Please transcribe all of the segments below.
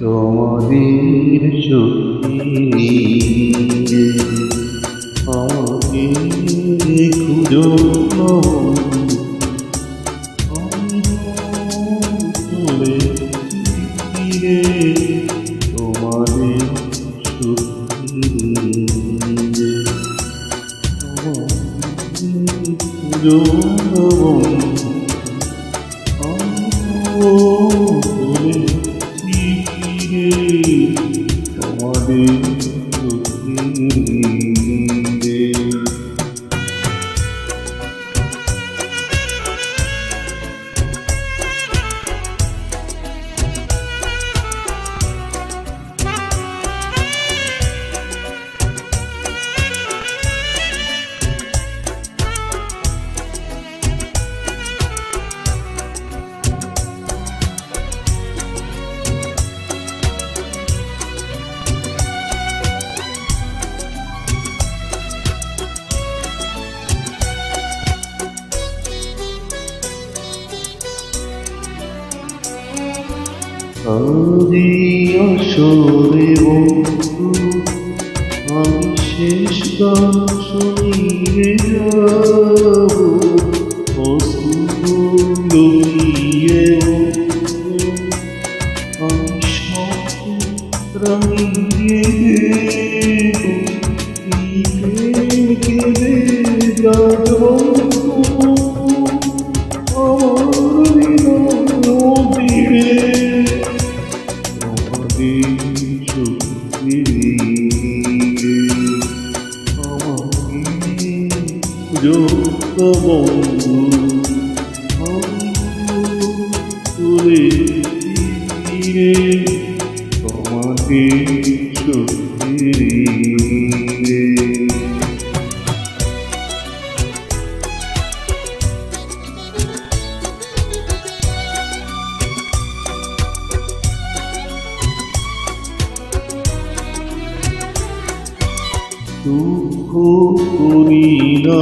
তোমাদের চোখে আমাকে খুঁজো চলে ফিরে তোমাদের চোখে খুঁজো তোমাদের আদি আসরে বন্ধু আমি শেষ গান শুনিয়ে যাব লুকিয়ে আমি সব রাঙিয়ে কেঁদে যাব বন্ধু তুলে ফিরে তোমাকে চোখে দুঃখ করি না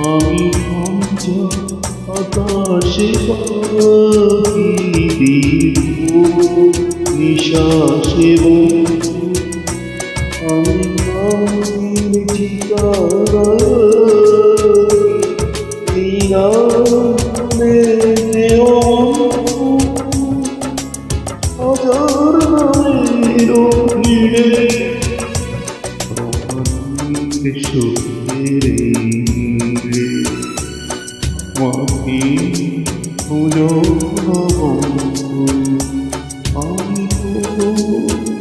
আমি আকাশে পাখি নিঃশ্বাসে আমি হাজার নামের ভিড়ে মাটি খুঁজো আমি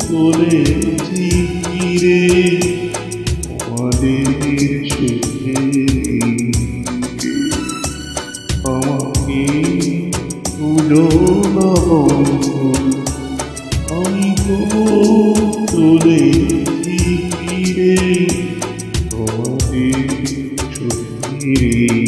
চলেছি ফিরে আমাদের সুখে আমাকে খুঁজো আমি চলেছি ফিরে তোমাদের চোখে